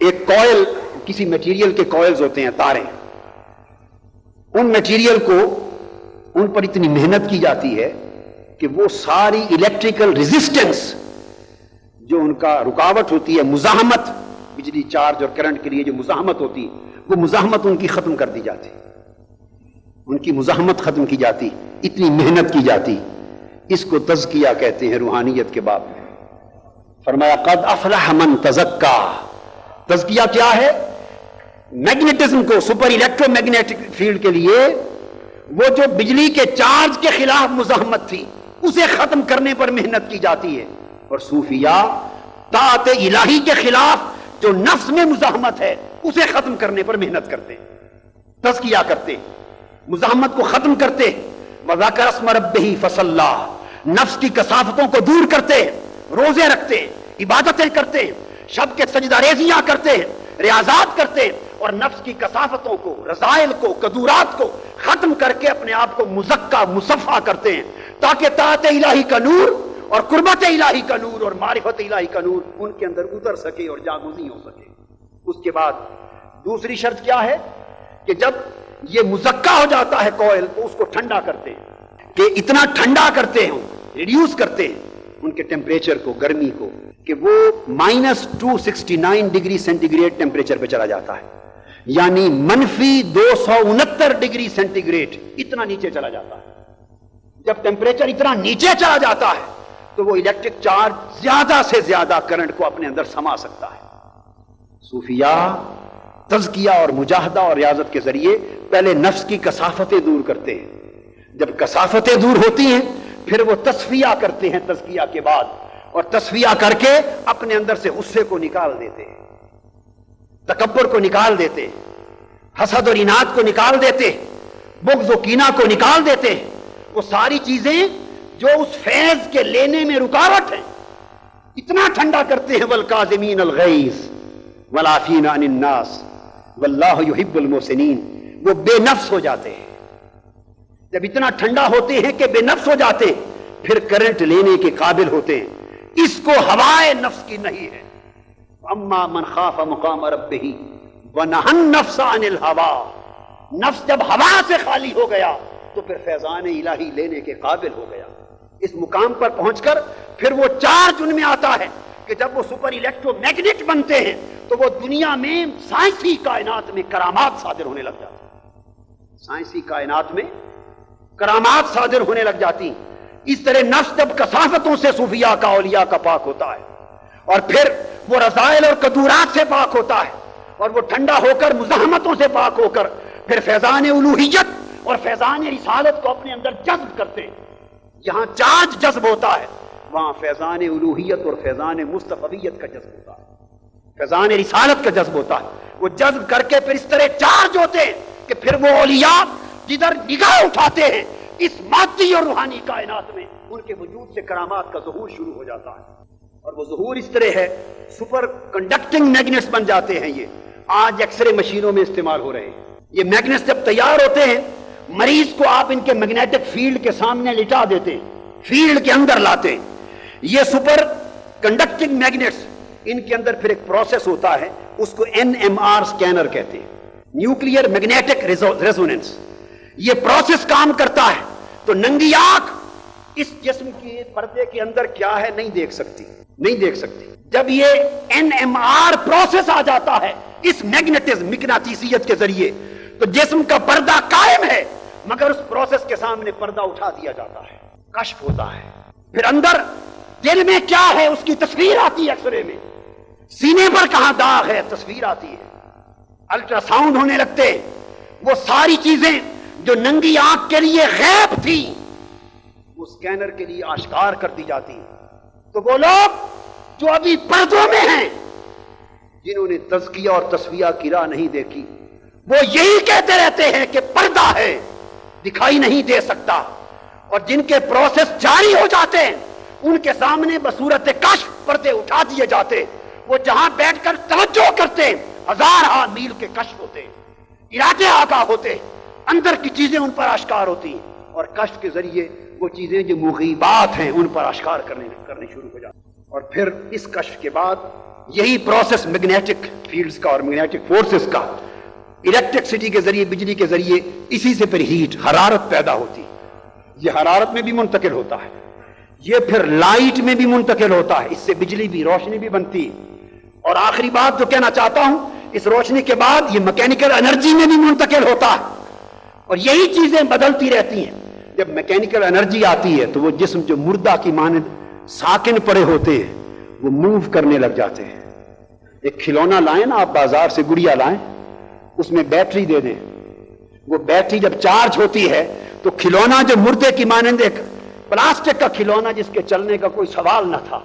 ایک کوئل، کسی میٹیریل کے کوئلز ہوتے ہیں، تاریں، ان میٹیریل کو ان پر اتنی محنت کی جاتی ہے کہ وہ ساری الیکٹریکل ریزسٹنس جو ان کا رکاوٹ ہوتی ہے، مزاحمت، بجلی چارج اور کرنٹ کے لیے جو مزاحمت ہوتی ہے، وہ مزاحمت ان کی ختم کر دی جاتی، ان کی مزاحمت ختم کی جاتی، اتنی محنت کی جاتی۔ اس کو تزکیہ کہتے ہیں روحانیت کے باب میں۔ فرمایا قد افلح من تزکا، تزکیہ کیا ہے؟ میگنیٹزم کو، سپر الیکٹرو میگنیٹک فیلڈ کے لیے وہ جو بجلی کے چارج کے خلاف مزاحمت تھی اسے ختم کرنے پر محنت کی جاتی ہے۔ اور صوفیاء طاعت الہی کے خلاف جو نفس میں مزاحمت ہے اسے ختم کرنے پر محنت کرتے ہیں، تزکیہ کرتے، مزاحمت کو ختم کرتے، وذکر اسم ربہ فصلی، نفس کی کثافتوں کو دور کرتے، روزے رکھتے، عبادتیں کرتے، شب کے سجدہ ریزیاں کرتے، ریاضات کرتے، اور نفس کی کثافتوں کو، رذائل کو، کدورات کو ختم کر کے اپنے آپ کو مزکا، مصفا کرتے ہیں، تاکہ طاعت الہی کا نور اور قربت الہی کا نور اور معرفت الہی کا نور ان کے اندر اتر سکے اور جاگوزی ہو سکے۔ اس کے بعد دوسری شرط کیا ہے کہ جب یہ مزکا ہو جاتا ہے کوئل تو اس کو ٹھنڈا کرتے ہیں، کہ اتنا ٹھنڈا کرتے ہیں، ریڈیوس کرتے ہیں ان کے ٹیمپریچر کو، گرمی کو، کہ وہ -269 ڈگری سینٹی گریڈ ٹیمپریچر پہ چلا جاتا ہے، یعنی -269 ڈگری سینٹی گریڈ، اتنا نیچے چلا جاتا ہے۔ جب ٹیمپریچر اتنا نیچے چلا جاتا ہے تو وہ الیکٹرک چارج زیادہ سے زیادہ کرنٹ کو اپنے اندر سما سکتا ہے۔ صوفیاء تزکیہ اور مجاہدہ اور ریاضت کے ذریعے پہلے نفس کی کثافتیں دور کرتے ہیں، جب کثافتیں دور ہوتی ہیں پھر وہ تصفیہ کرتے ہیں تزکیہ کے بعد، اور تصفیہ کر کے اپنے اندر سے غصے کو نکال دیتے ہیں، تکبر کو نکال دیتے، حسد اور اناد کو نکال دیتے، بغض و کینہ کو نکال دیتے، وہ ساری چیزیں جو اس فیض کے لینے میں رکاوٹ ہیں اتنا ٹھنڈا کرتے ہیں۔ والکاظمین الغیظ والعافین عن الناس واللہ یحب المحسنین، وہ بے نفس ہو جاتے ہیں۔ جب اتنا ٹھنڈا ہوتے ہیں کہ بے نفس ہو جاتے ہیں پھر کرنٹ لینے کے قابل ہوتے ہیں۔ اس کو ہوائے نفس کی نہیں ہے۔ اما من خاف مقام ربہ ونہى النفس عن الہوى، نفس جب ہوا سے خالی ہو گیا تو پھر فیضان الہی لینے کے قابل ہو گیا۔ اس مقام پر پہنچ کر پھر وہ چارج ان میں آتا ہے کہ جب وہ سپر الیکٹرو میگنیٹ بنتے ہیں تو وہ دنیا میں سائنسی کائنات میں کرامات صادر ہونے لگ جاتی ہیں، سائنسی کائنات میں کرامات صادر ہونے لگ جاتی ہیں۔ اس طرح نفس جب کثافتوں سے صوفیاء کا، اولیاء کا پاک ہوتا ہے اور پھر وہ رذائل اور کدورات سے پاک ہوتا ہے، اور وہ ٹھنڈا ہو کر مزاحمتوں سے پاک ہو کر پھر فیضان الوہیت اور فیضان رسالت کو اپنے اندر جذب کرتے ہیں۔ جہاں چارج جذب ہوتا ہے وہاں فیضان الوہیت اور فیضان مصطفیت کا جذب ہوتا ہے، فیضان رسالت کا جذب ہوتا ہے۔ وہ جذب کر کے پھر اس طرح چارج ہوتے ہیں کہ پھر وہ اولیاء جدھر نگاہ اٹھاتے ہیں اس مادی اور روحانی کائنات میں ان کے وجود سے کرامات کا ظہور شروع ہو جاتا ہے، اور وہ ظہور اس طرح ہے سپر کنڈکٹنگ میگنیٹس بن جاتے ہیں۔ یہ آج ایکس رے مشینوں میں استعمال ہو رہے ہیں۔ یہ میگنیٹس جب تیار ہوتے ہیں مریض کو آپ ان کے میگنیٹک فیلڈ کے سامنے لٹا دیتے ہیں، فیلڈ کے اندر لاتے ہیں۔ یہ سپر کنڈکٹنگ میگنیٹس ان کے اندر پھر ایک پروسیس ہوتا ہے، اس کو NMR سکینر کہتے ہیں، نیوکلیئر میگنیٹک ریزوننس۔ یہ پروسیس کام کرتا ہے تو ننگی آنکھ اس جسم کے پردے کے اندر کیا ہے نہیں دیکھ سکتی۔ جب یہ NMR پروسیس آ جاتا ہے اس میگنیٹزم مقناطیسیت کے ذریعے تو جسم کا پردہ قائم ہے، مگر اس پروسیس کے سامنے پردہ اٹھا دیا جاتا ہے، کشف ہوتا ہے۔ پھر اندر دل میں کیا ہے اس کی تصویر آتی ہے، ایکس رے میں سینے پر کہاں داغ ہے تصویر آتی ہے، الٹرا ساؤنڈ ہونے لگتے ہیں۔ وہ ساری چیزیں جو ننگی آنکھ کے لیے غیب تھی وہ سکینر کے لیے آشکار کر دی جاتی ہیں۔ تو وہ لوگ جو ابھی پردوں میں ہیں، جنہوں نے تزکیہ اور تصفیہ کی راہ نہیں دیکھی، وہ یہی کہتے رہتے ہیں کہ پردہ ہے، دکھائی نہیں دے سکتا، اور جن کے پروسیس جاری ہو جاتے ہیں ان کے سامنے بصورت کشف پردے اٹھا دیے جاتے، وہ جہاں بیٹھ کر توجہ کرتے ہیں ہزار میل کے کشف ہوتے ہیں، ارادے آگاہ ہوتے ہیں، اندر کی چیزیں ان پر آشکار ہوتی ہیں، اور کشف کے ذریعے وہ چیزیں جو مغیبات ہیں ان پر آشکار کرنے شروع ہو جاتی ہیں۔ اور پھر اس کشف کے بعد یہی پروسیس میگنیٹک فیلڈز کا اور میگنیٹک فورسز کا الیکٹرکسٹی کے ذریعے، بجلی کے ذریعے، اسی سے پھر ہیٹ حرارت پیدا ہوتی ہے۔ یہ حرارت میں بھی منتقل ہوتا ہے، یہ پھر لائٹ میں بھی منتقل ہوتا ہے، اس سے بجلی بھی، روشنی بھی بنتی ہے۔ اور آخری بات جو کہنا چاہتا ہوں، اس روشنی کے بعد یہ میکینیکل انرجی میں بھی منتقل ہوتا ہے، اور یہی چیزیں بدلتی رہتی ہیں۔ جب میکینیکل انرجی آتی ہے تو وہ جسم جو مردہ کی مانند ساکن پڑے ہوتے ہیں وہ موو کرنے لگ جاتے ہیں۔ ایک کھلونا لائیں نا آپ بازار سے، گڑیا لائیں، اس میں بیٹری دے دیں، وہ بیٹری جب چارج ہوتی ہے تو کھلونا جو مردے کی مانند، ایک پلاسٹک کا کھلونا جس کے چلنے کا کوئی سوال نہ تھا،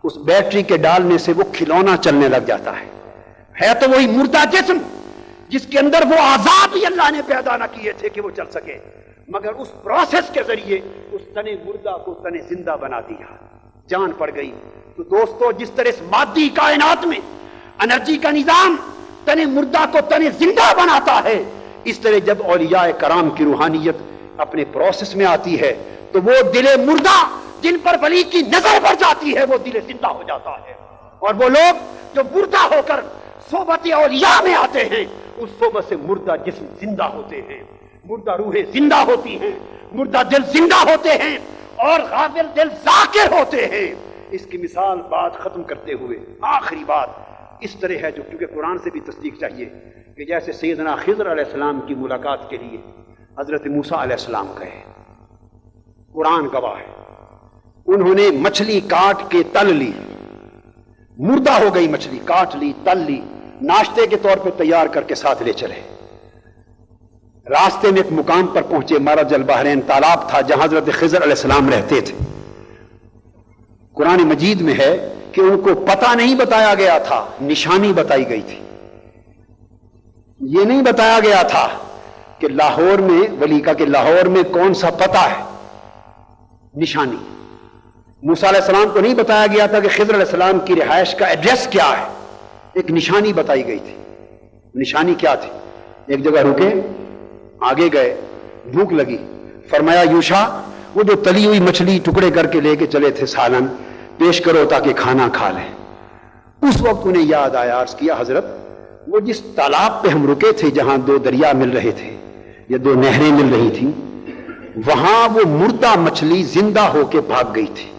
اس بیٹری کے ڈالنے سے وہ کھلونا چلنے لگ جاتا ہے تو وہی مردہ جسم جس کے اندر وہ اعضاء بھی اللہ نے پیدا نہ کیے تھے کہ وہ چل سکے، مگر اس پروسیس کے ذریعے اس تن مردہ کو تن زندہ بنا دیا، جان پڑ گئی۔ تو دوستو، جس طرح اس مادی کائنات میں انرجی کا نظام تن مردہ کو تن زندہ بناتا ہے، اس طرح جب اولیاء کرام کی روحانیت اپنے پروسیس میں آتی ہے تو وہ دل مردہ جن پر ولی کی نظر پڑ جاتی ہے وہ دل زندہ ہو جاتا ہے، اور وہ لوگ جو مردہ ہو کر صحبت اولیاء میں آتے ہیں اس صحبت سے مردہ جسم زندہ ہوتے ہیں، مردہ روحیں زندہ ہوتی ہیں، مردہ دل زندہ ہوتے ہیں، اور غافل دل ذاکر ہوتے ہیں۔ اس کی مثال بات ختم کرتے ہوئے آخری بات اس طرح ہے، جو کیونکہ قرآن سے بھی تصدیق چاہیے، کہ جیسے سیدنا خضر علیہ السلام کی ملاقات کے لیے حضرت موسیٰ علیہ السلام گئے، قرآن گواہ ہے، انہوں نے مچھلی کاٹ کے تل لی، مردہ ہو گئی مچھلی، کاٹ لی، تل لی، ناشتے کے طور پہ تیار کر کے ساتھ لے چلے۔ راستے میں ایک مقام پر پہنچے، مرج البحرین تالاب تھا جہاں حضرت خضر علیہ السلام رہتے تھے۔ قرآن مجید میں ہے کہ ان کو پتہ نہیں بتایا گیا تھا، نشانی بتائی گئی تھی۔ یہ نہیں بتایا گیا تھا کہ لاہور میں، ولی کا کہ لاہور میں کون سا پتہ ہے، نشانی۔ موسیٰ علیہ السلام کو نہیں بتایا گیا تھا کہ خضر علیہ السلام کی رہائش کا ایڈریس کیا ہے، ایک نشانی بتائی گئی تھی۔ نشانی کیا تھی؟ ایک جگہ رکے، آگے گئے، بھوک لگی، فرمایا یوشا وہ جو تلی ہوئی مچھلی ٹکڑے کر کے لے کے چلے تھے سالن پیش کرو تاکہ کھانا کھا لیں۔ اس وقت انہیں یاد آیا، عرض کیا حضرت وہ جس تالاب پہ ہم رکے تھے جہاں دو دریا مل رہے تھے یا دو نہریں مل رہی تھیں، وہاں وہ مردہ مچھلی زندہ ہو کے بھاگ گئی تھی۔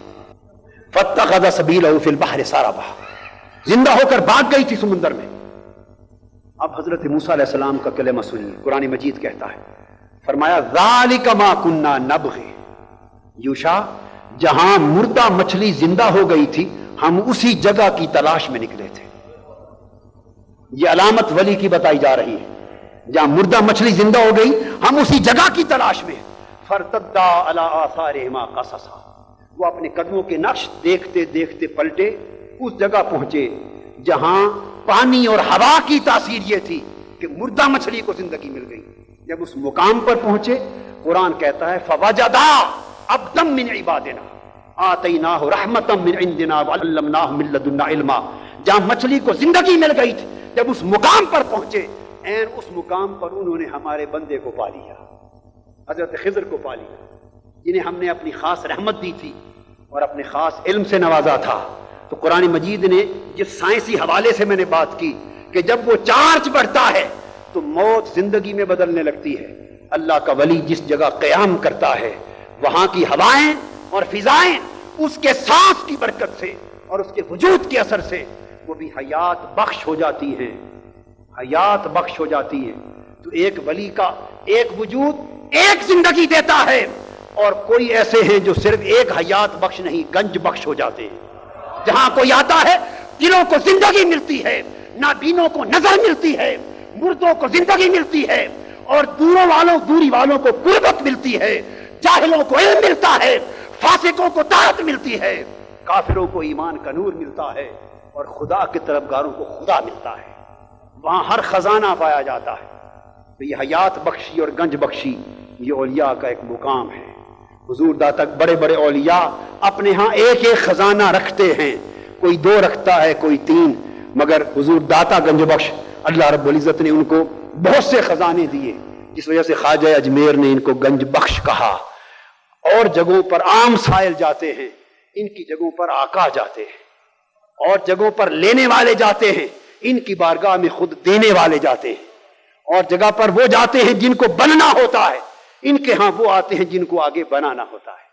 فاتخذ سبیلہ فی البحر سربا، زندہ ہو کر بھاگ گئی تھی سمندر میں۔ اب حضرت موسیٰ علیہ السلام کا کلمہ سنیے، قرآن مجید کہتا ہے، فرمایا ذالک ما کنا نبغی، یوشا جہاں مردہ مچھلی زندہ ہو گئی تھی ہم اسی جگہ کی تلاش میں نکلے تھے. یہ علامت ولی کی بتائی جا رہی ہے. جہاں مردہ مچھلی زندہ ہو گئی ہم اسی جگہ کی تلاش میں. فارتدا علی آثارہما قصصا، وہ اپنے قدموں کے نقش دیکھتے دیکھتے پلٹے، اس جگہ پہنچے جہاں پانی اور ہوا کی تاثیر یہ تھی کہ مردہ مچھلی کو زندگی مل گئی. جب اس مقام پر پہنچے قرآن کہتا ہے فوجدا عبدا من عبادنا آتیناہ رحمتا من عندنا وعلمناہ من لدنا علما. جہاں مچھلی کو زندگی مل گئی تھی، جب اس مقام پر پہنچے، این اس مقام پر انہوں نے ہمارے بندے کو پا لیا، حضرت خضر کو پا لیا، جنہیں ہم نے اپنی خاص رحمت دی تھی اور اپنے خاص علم سے نوازا تھا. تو قرآن مجید نے جس سائنسی حوالے سے میں نے بات کی کہ جب وہ چارج بڑھتا ہے تو موت زندگی میں بدلنے لگتی ہے. اللہ کا ولی جس جگہ قیام کرتا ہے وہاں کی ہوائیں اور فضائیں اس کے سانس کی برکت سے اور اس کے وجود کے اثر سے وہ بھی حیات بخش ہو جاتی ہیں، حیات بخش ہو جاتی ہیں. تو ایک ولی کا ایک وجود ایک زندگی دیتا ہے، اور کوئی ایسے ہیں جو صرف ایک حیات بخش نہیں گنج بخش ہو جاتے ہیں. جہاں کوئی آتا ہے دلوں کو زندگی ملتی ہے، نابینوں کو نظر ملتی ہے، مردوں کو زندگی ملتی ہے، اور دوری والوں کو قربت ملتی ہے، جاہلوں کو علم ملتا ہے، فاسقوں کو طاعت ملتی ہے، کافروں کو ایمان کا نور ملتا ہے، اور خدا کے طرفداروں کو خدا ملتا ہے. وہاں ہر خزانہ پایا جاتا ہے. تو یہ حیات بخشی اور گنج بخشی یہ اولیاء کا ایک مقام ہے. حضور داتا بڑے بڑے اولیاء اپنے ہاں ایک ایک خزانہ رکھتے ہیں، کوئی 2 رکھتا ہے، کوئی 3، مگر حضور داتا گنج بخش اللہ رب العزت نے ان کو بہت سے خزانے دیے، جس وجہ سے خواجہ اجمیر نے ان کو گنج بخش کہا. اور جگہوں پر عام سائل جاتے ہیں، ان کی جگہوں پر آقا جاتے ہیں، اور جگہوں پر لینے والے جاتے ہیں، ان کی بارگاہ میں خود دینے والے جاتے ہیں. اور جگہ پر وہ جاتے ہیں جن کو بننا ہوتا ہے، ان کے ہاں وہ آتے ہیں جن کو آگے بنانا ہوتا ہے.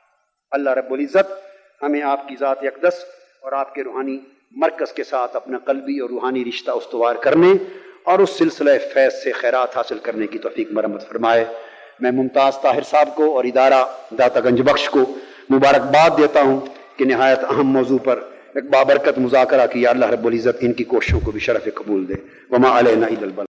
اللہ رب العزت ہمیں آپ کی ذات اقدس اور آپ کے روحانی مرکز کے ساتھ اپنا قلبی اور روحانی رشتہ استوار کرنے اور اس سلسلہ فیض سے خیرات حاصل کرنے کی توفیق مرحمت فرمائے. میں ممتاز طاہر صاحب کو اور ادارہ داتا گنج بخش کو مبارکباد دیتا ہوں کہ نہایت اہم موضوع پر ایک بابرکت مذاکرہ کیا. اللہ رب العزت ان کی کوششوں کو بھی شرف قبول دے. وما علینا الا البلاغ.